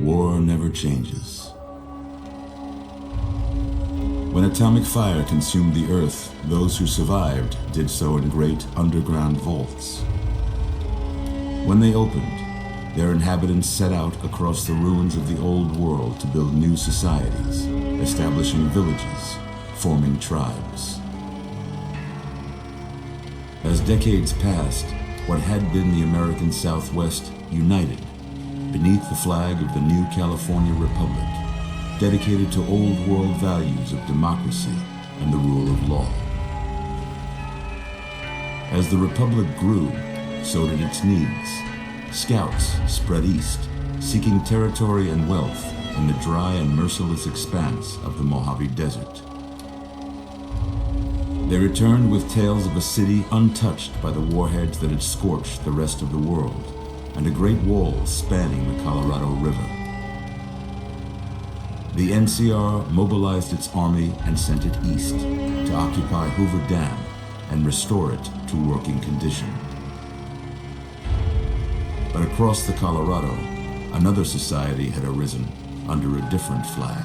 War never changes. When atomic fire consumed the Earth, those who survived did so in great underground vaults. When they opened, their inhabitants set out across the ruins of the old world to build new societies, establishing villages, forming tribes. As decades passed, what had been the American Southwest united beneath the flag of the new California Republic, dedicated to old world values of democracy and the rule of law. As the Republic grew, so did its needs. Scouts spread east, seeking territory and wealth in the dry and merciless expanse of the Mojave Desert. They returned with tales of a city untouched by the warheads that had scorched the rest of the world, and a great wall spanning the Colorado River. The NCR mobilized its army and sent it east to occupy Hoover Dam and restore it to working condition. But across the Colorado, another society had arisen under a different flag.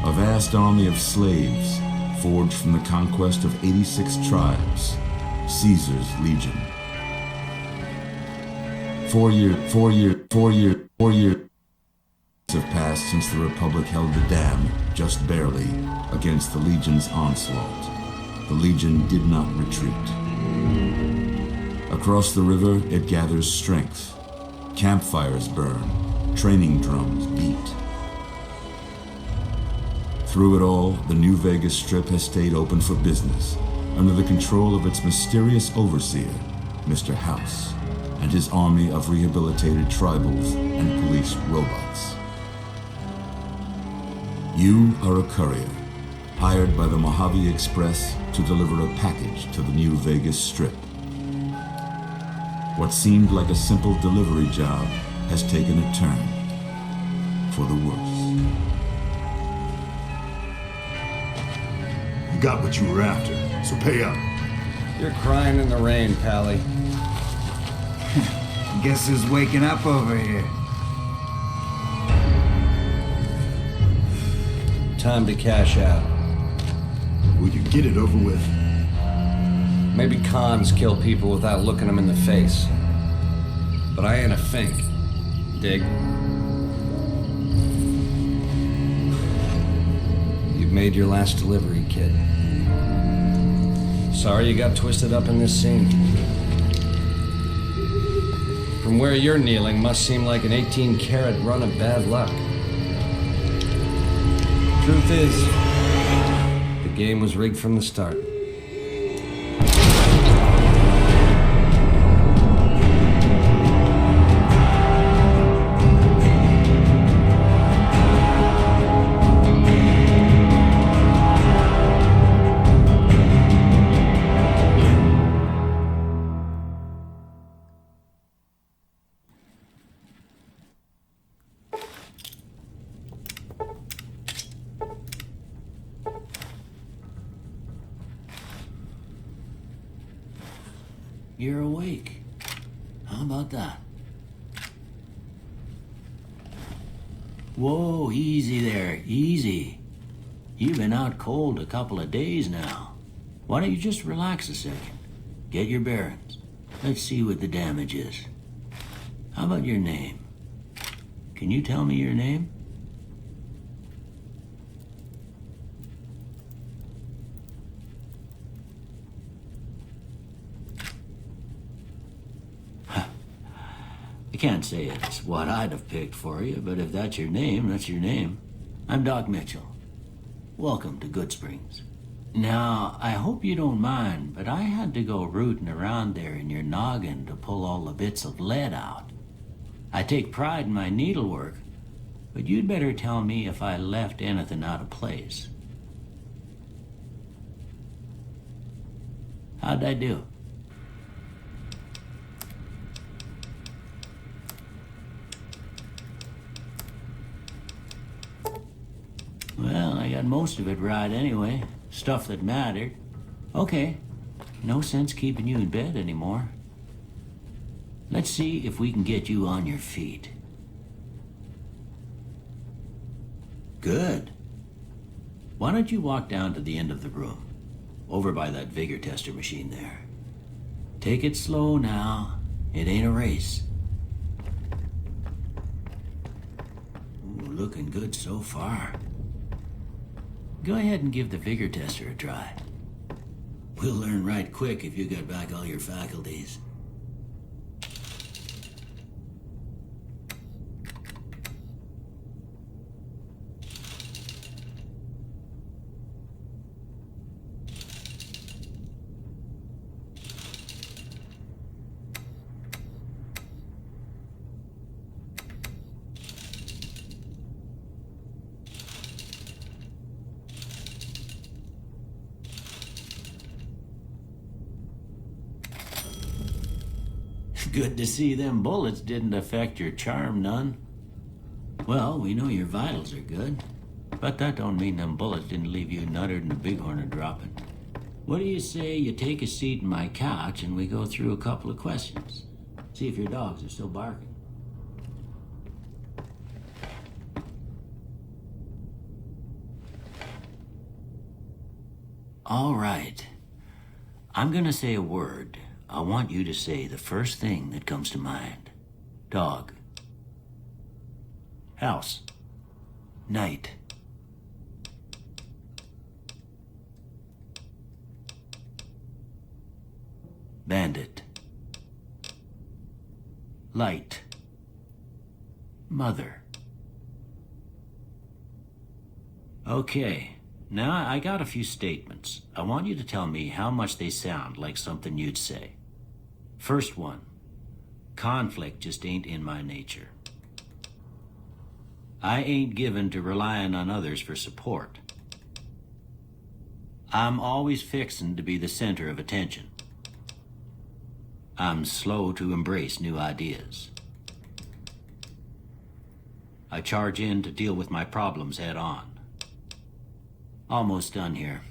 A vast army of slaves forged from the conquest of 86 tribes, Caesar's Legion. 4 years have passed since the Republic held the dam, just barely, against the Legion's onslaught. The Legion did not retreat. Across the river, it gathers strength. Campfires burn, training drums beat. Through it all, the New Vegas Strip has stayed open for business, under the control of its mysterious overseer, Mr. House, and his army of rehabilitated tribals and police robots. You are a courier, hired by the Mojave Express to deliver a package to the New Vegas Strip. What seemed like a simple delivery job has taken a turn for the worse. You got what you were after, so pay up. You're crying in the rain, Pally. Guess who's waking up over here? Time to cash out. Will you get it over with? Maybe cons kill people without looking them in the face. But I ain't a fink. Dig? You've made your last delivery, kid. Sorry you got twisted up in this scene. From where you're kneeling must seem like an 18-carat run of bad luck. Truth is, the game was rigged from the start. You're awake. How about that? Whoa, easy there, easy. You've been out cold a couple of days now. Why don't you just relax a second? Get your bearings. Let's see what the damage is. How about your name? Can you tell me your name? I can't say it's what I'd have picked for you, but if that's your name, that's your name. I'm Doc Mitchell. Welcome to Goodsprings. Now, I hope you don't mind, but I had to go rooting around there in your noggin to pull all the bits of lead out. I take pride in my needlework, but you'd better tell me if I left anything out of place. How'd I do? Well, I got most of it right anyway. Stuff that mattered. Okay, no sense keeping you in bed anymore. Let's see if we can get you on your feet. Good. Why don't you walk down to the end of the room, over by that vigor tester machine there. Take it slow now. It ain't a race. Ooh, looking good so far. Go ahead and give the vigor tester a try. We'll learn right quick if you got back all your faculties. Good to see them bullets didn't affect your charm none. Well, we know your vitals are good, but that don't mean them bullets didn't leave you nuttered and a bighorn a dropping. What do you say you take a seat in my couch and we go through a couple of questions? See if your dogs are still barking. All right. I'm gonna say a word. I want you to say the first thing that comes to mind. Dog. House. Night. Bandit. Light. Mother. Okay. Now, I got a few statements. I want you to tell me how much they sound like something you'd say. First one. Conflict just ain't in my nature. I ain't given to relying on others for support. I'm always fixin' to be the center of attention. I'm slow to embrace new ideas. I charge in to deal with my problems head on. Almost done here.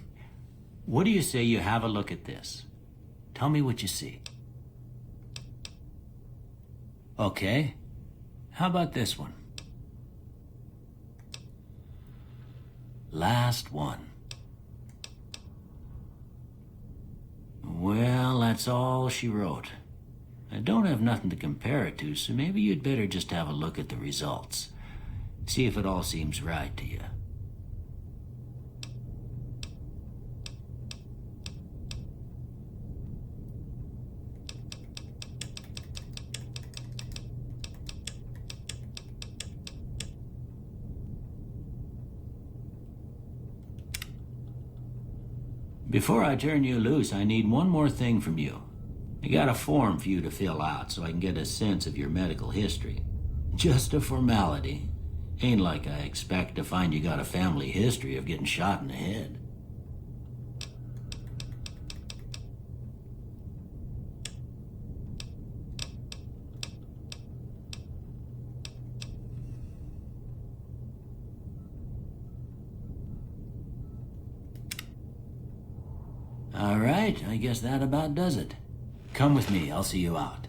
What do you say you have a look at this? Tell me what you see. Okay. How about this one? Last one. Well, that's all she wrote. I don't have nothing to compare it to, so maybe you'd better just have a look at the results. See if it all seems right to you. Before I turn you loose, I need one more thing from you. I got a form for you to fill out so I can get a sense of your medical history. Just a formality. Ain't like I expect to find you got a family history of getting shot in the head. All right, I guess that about does it. Come with me, I'll see you out.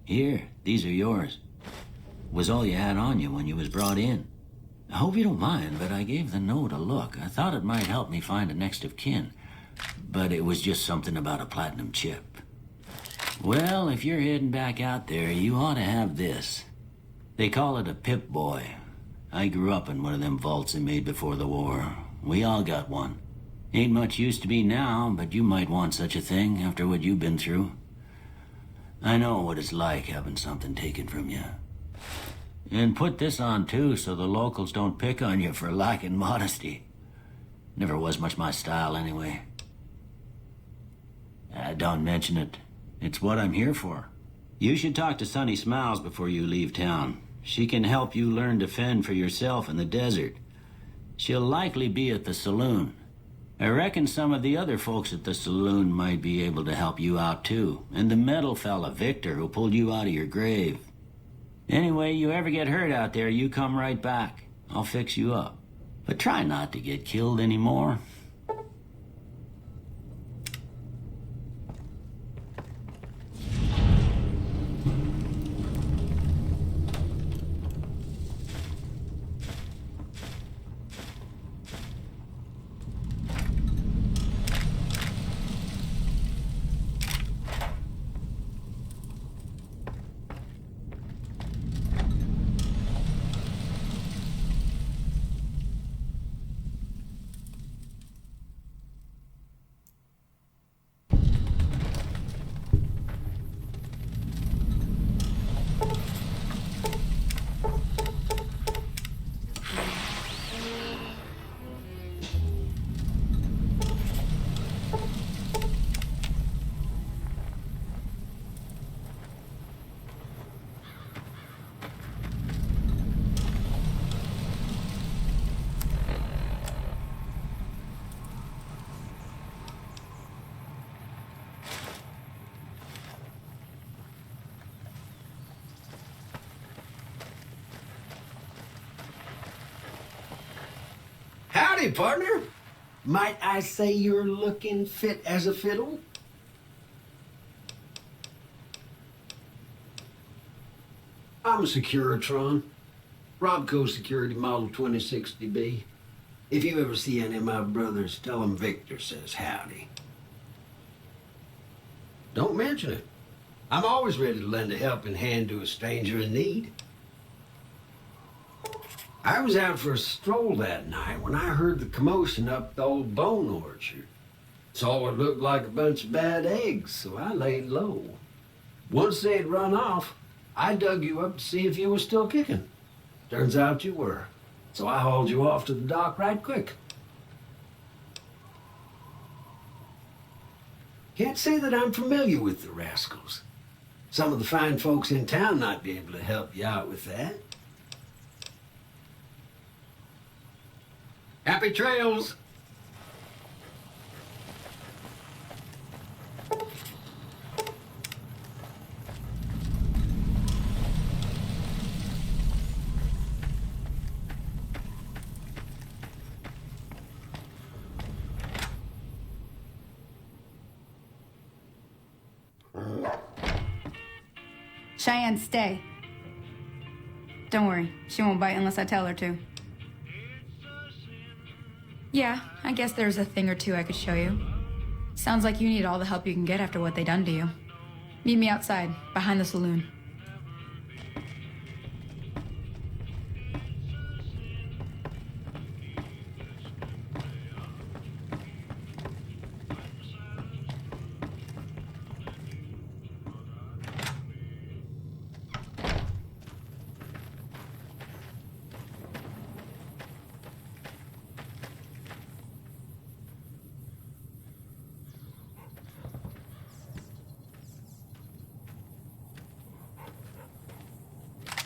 Here, these are yours. Was all you had on you when you was brought in. I hope you don't mind, but I gave the note a look. I thought it might help me find a next of kin, but it was just something about a platinum chip. Well, if you're heading back out there, you ought to have this. They call it a Pip-Boy. I grew up in one of them vaults they made before the war. We all got one. Ain't much use to me now, but you might want such a thing after what you've been through. I know what it's like having something taken from you. And put this on, too, so the locals don't pick on you for lacking modesty. Never was much my style, anyway. Don't mention it. It's what I'm here for. You should talk to Sunny Smiles before you leave town. She can help you learn to fend for yourself in the desert. She'll likely be at the saloon. I reckon some of the other folks at the saloon might be able to help you out too. And the metal fella, Victor, who pulled you out of your grave. Anyway, you ever get hurt out there, you come right back. I'll fix you up. But try not to get killed anymore. Howdy, partner. Might I say you're looking fit as a fiddle? I'm a Securitron. Robco Security Model 2060B. If you ever see any of my brothers, tell them Victor says howdy. Don't mention it. I'm always ready to lend a helping hand to a stranger in need. I was out for a stroll that night when I heard the commotion up the old bone orchard. Saw what looked like a bunch of bad eggs, so I laid low. Once they had run off, I dug you up to see if you were still kicking. Turns out you were, so I hauled you off to the dock right quick. Can't say that I'm familiar with the rascals. Some of the fine folks in town might be able to help you out with that. Happy trails! Cheyenne, stay. Don't worry, she won't bite unless I tell her to. Yeah, I guess there's a thing or two I could show you. Sounds like you need all the help you can get after what they done to you. Meet me outside, behind the saloon.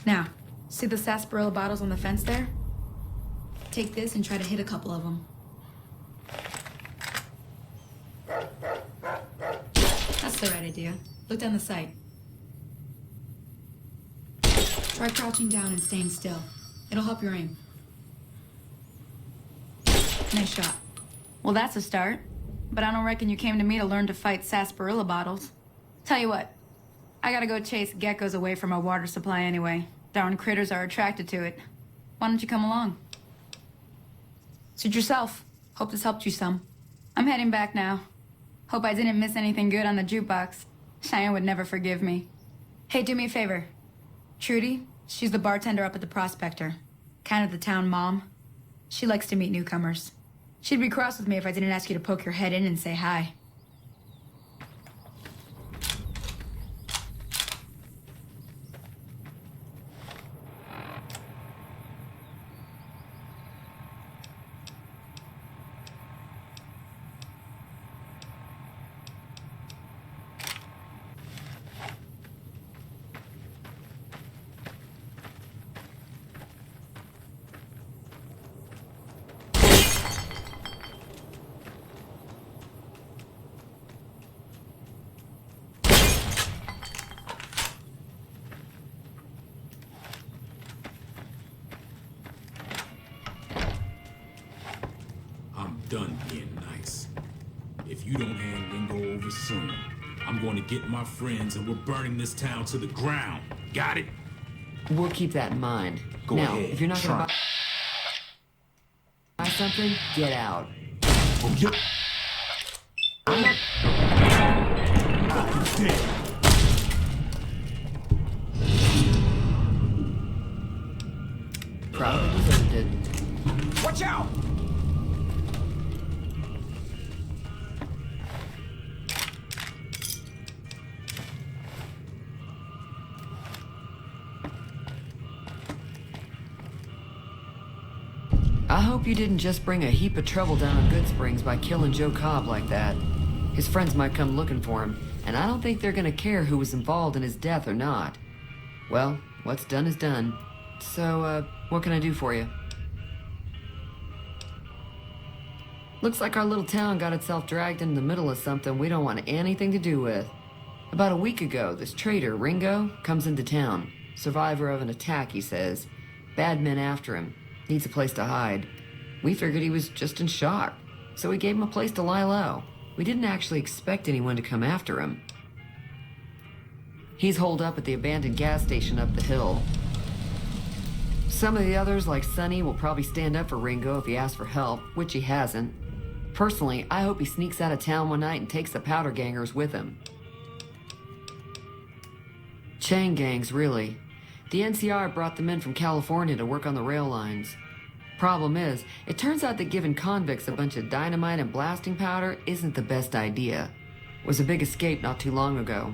Now, see the sarsaparilla bottles on the fence there? Take this and try to hit a couple of them. That's the right idea. Look down the sight. Try crouching down and staying still. It'll help your aim. Nice shot. Well, that's a start. But I don't reckon you came to me to learn to fight sarsaparilla bottles. Tell you what, I gotta go chase geckos away from our water supply anyway. Darn critters are attracted to it. Why don't you come along? Suit yourself. Hope this helped you some. I'm heading back now. Hope I didn't miss anything good on the jukebox. Cheyenne would never forgive me. Hey, do me a favor. Trudy, she's the bartender up at the Prospector. Kind of the town mom. She likes to meet newcomers. She'd be cross with me if I didn't ask you to poke your head in and say hi. you don't hand Ringo over soon, I'm going to get my friends and we're burning this town to the ground. Got it? We'll keep that in mind. Go now, ahead, if you're not gonna try. buy something, get out. Oh, yeah. I'm not... Fucking dead. Probably deserved it. Watch out! I hope you didn't just bring a heap of trouble down on Good Springs by killing Joe Cobb like that. His friends might come looking for him, and I don't think they're gonna care who was involved in his death or not. Well, what's done is done. So, what can I do for you? Looks like our little town got itself dragged into the middle of something we don't want anything to do with. About a week ago, this traitor, Ringo, comes into town. Survivor of an attack, he says. Bad men after him. Needs a place to hide. We figured he was just in shock, so we gave him a place to lie low. We didn't actually expect anyone to come after him. He's holed up at the abandoned gas station up the hill. Some of the others, like Sonny, will probably stand up for Ringo if he asks for help, which he hasn't. Personally, I hope he sneaks out of town one night and takes the powder gangers with him. Chain gangs, really. The NCR brought them in from California to work on the rail lines. Problem is, it turns out that giving convicts a bunch of dynamite and blasting powder isn't the best idea. It was a big escape not too long ago.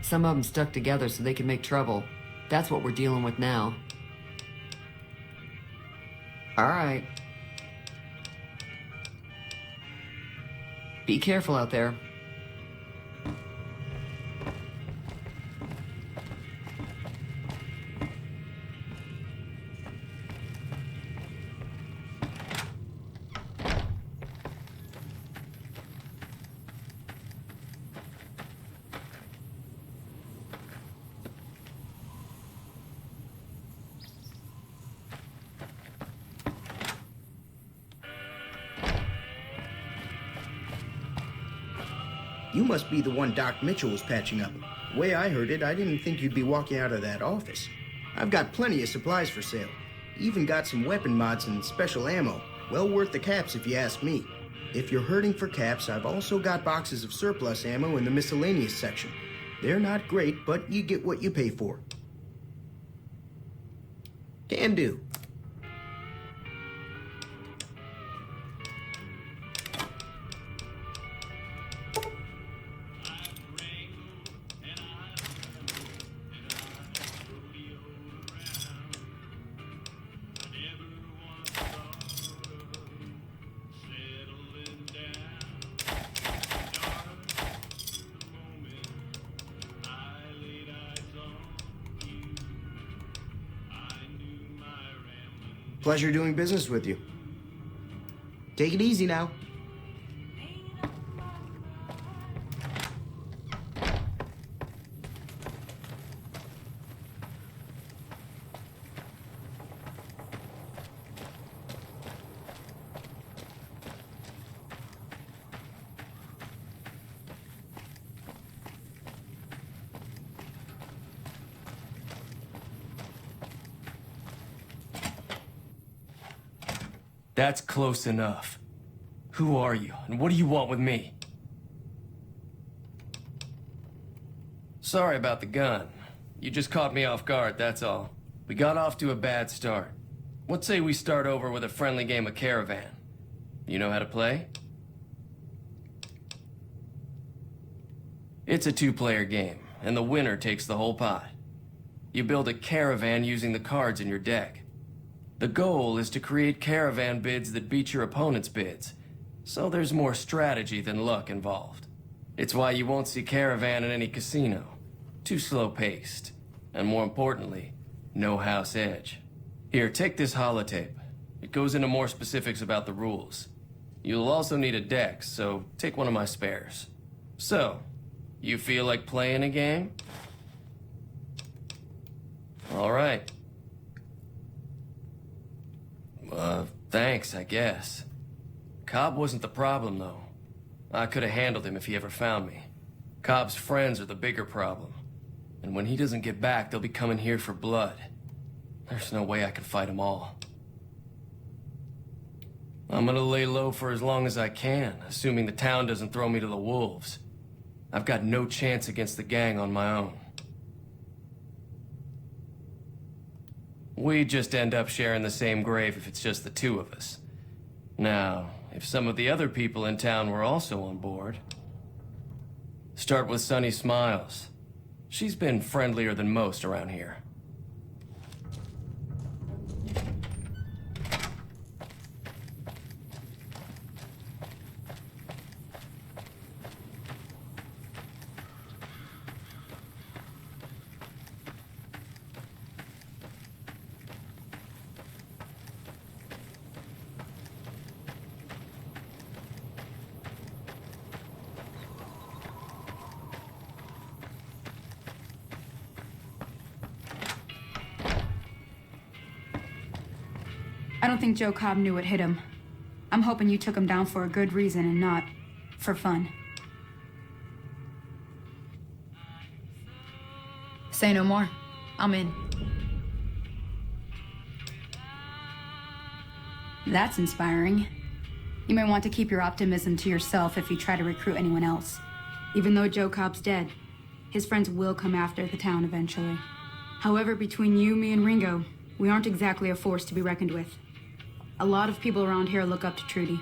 Some of them stuck together so they could make trouble. That's what we're dealing with now. All right. Be careful out there. You must be the one Doc Mitchell was patching up. The way I heard it, I didn't think you'd be walking out of that office. I've got plenty of supplies for sale. Even got some weapon mods and special ammo. Well worth the caps if you ask me. If you're hurting for caps, I've also got boxes of surplus ammo in the miscellaneous section. They're not great, but you get what you pay for. Can do. Pleasure doing business with you. Take it easy now. That's close enough. Who are you, and what do you want with me? Sorry about the gun. You just caught me off guard, that's all. We got off to a bad start. What say we start over with a friendly game of Caravan? You know how to play? It's a two-player game, and the winner takes the whole pot. You build a caravan using the cards in your deck. The goal is to create caravan bids that beat your opponent's bids, so there's more strategy than luck involved. It's why you won't see caravan in any casino. Too slow-paced. And more importantly, no house edge. Here, take this holotape. It goes into more specifics about the rules. You'll also need a deck, so take one of my spares. So, you feel like playing a game? All right. Thanks, I guess. Cobb wasn't the problem, though. I could have handled him if he ever found me. Cobb's friends are the bigger problem. And when he doesn't get back, they'll be coming here for blood. There's no way I can fight them all. I'm gonna lay low for as long as I can, assuming the town doesn't throw me to the wolves. I've got no chance against the gang on my own. We just end up sharing the same grave if it's just the two of us. Now, if some of the other people in town were also on board... Start with Sunny Smiles. She's been friendlier than most around here. I don't think Joe Cobb knew what hit him. I'm hoping you took him down for a good reason and not for fun. Say no more. I'm in. That's inspiring. You may want to keep your optimism to yourself if you try to recruit anyone else. Even though Joe Cobb's dead, his friends will come after the town eventually. However, between you, me, and Ringo, we aren't exactly a force to be reckoned with. A lot of people around here look up to Trudy.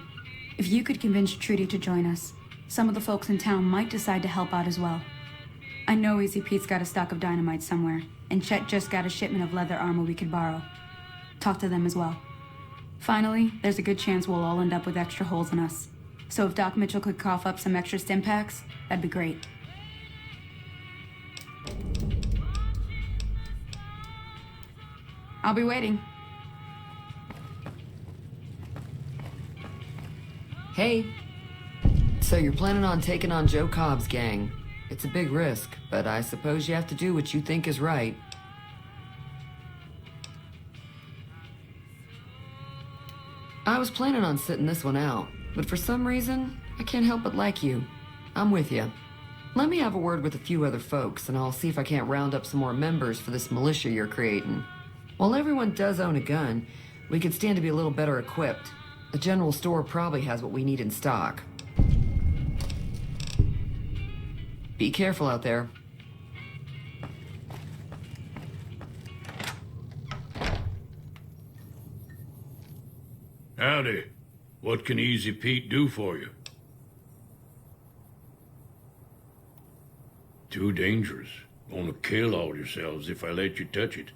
If you could convince Trudy to join us, some of the folks in town might decide to help out as well. I know Easy Pete's got a stock of dynamite somewhere, and Chet just got a shipment of leather armor we could borrow. Talk to them as well. Finally, there's a good chance we'll all end up with extra holes in us. So if Doc Mitchell could cough up some extra stim packs, that'd be great. I'll be waiting. Hey. So you're planning on taking on Joe Cobb's gang. It's a big risk, but I suppose you have to do what you think is right. I was planning on sitting this one out, but for some reason, I can't help but like you. I'm with you. Let me have a word with a few other folks, and I'll see if I can't round up some more members for this militia you're creating. While everyone does own a gun, we could stand to be a little better equipped. The general store probably has what we need in stock. Be careful out there. Howdy. What can Easy Pete do for you? Too dangerous. Gonna kill all yourselves if I let you touch it.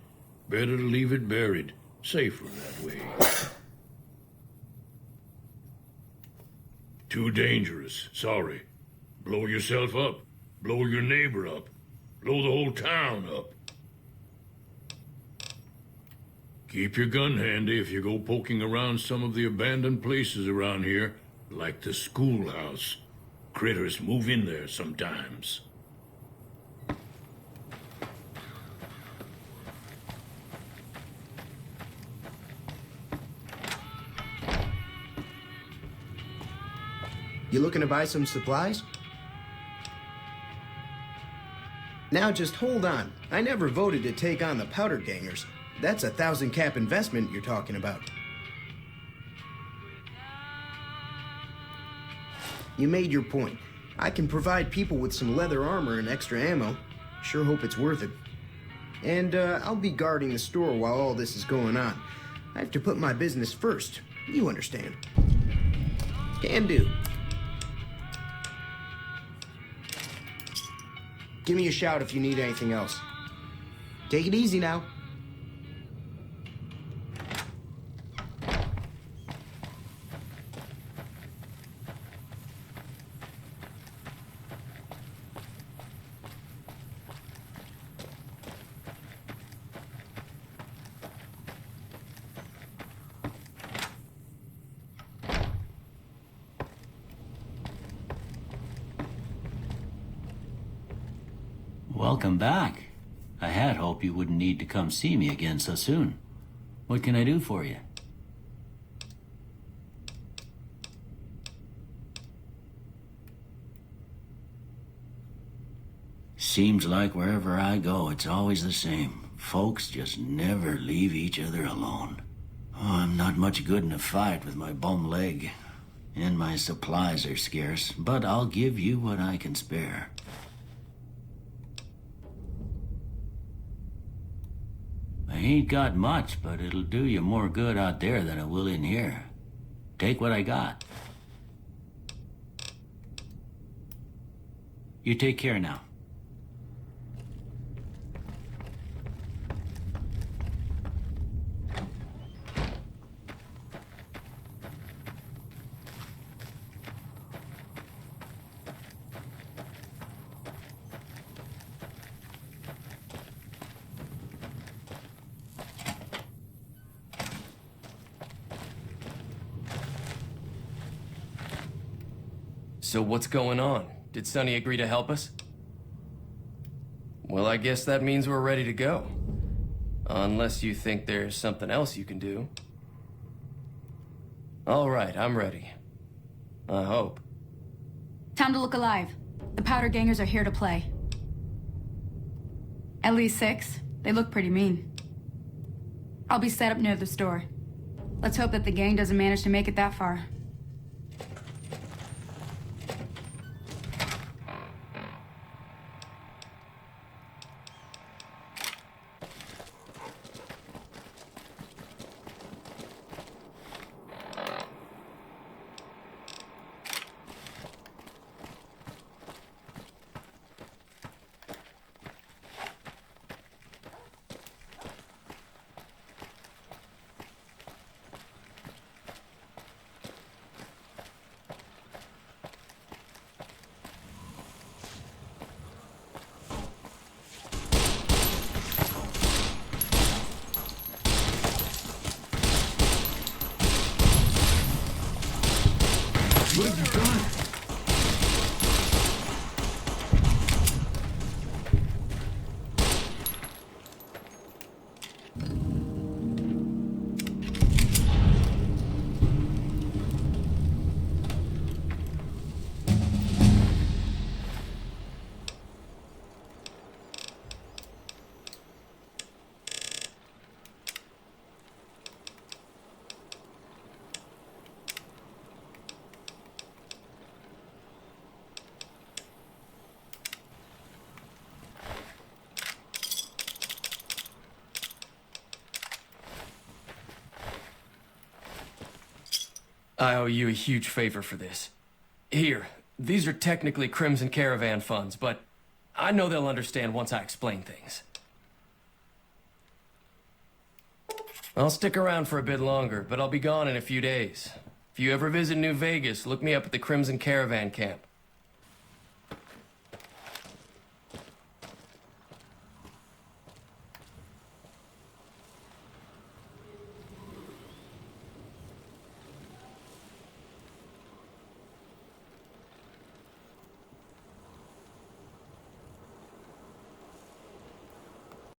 Better to leave it buried. Safer that way. Too dangerous. Sorry. Blow yourself up. Blow your neighbor up. Blow the whole town up. Keep your gun handy if you go poking around some of the abandoned places around here, like the schoolhouse. Critters move in there sometimes. You looking to buy some supplies? Now just hold on. I never voted to take on the powder gangers. That's a 1,000 cap investment you're talking about. You made your point. I can provide people with some leather armor and extra ammo. Sure hope it's worth it. And I'll be guarding the store while all this is going on. I have to put my business first. You understand. Can do. Give me a shout if you need anything else. Take it easy now. Welcome back. I had hoped you wouldn't need to come see me again so soon. What can I do for you? Seems like wherever I go, it's always the same. Folks just never leave each other alone. Oh, I'm not much good in a fight with my bum leg. And my supplies are scarce, but I'll give you what I can spare. I ain't got much, but it'll do you more good out there than it will in here. Take what I got. You take care now. So what's going on? Did Sonny agree to help us? Well, I guess that means we're ready to go. Unless you think there's something else you can do. All right, I'm ready. I hope. Time to look alive. The powder gangers are here to play. At least 6. They look pretty mean. I'll be set up near the store. Let's hope that the gang doesn't manage to make it that far. What have you done? I owe you a huge favor for this. Here, these are technically Crimson Caravan funds, but I know they'll understand once I explain things. I'll stick around for a bit longer, but I'll be gone in a few days. If you ever visit New Vegas, look me up at the Crimson Caravan camp.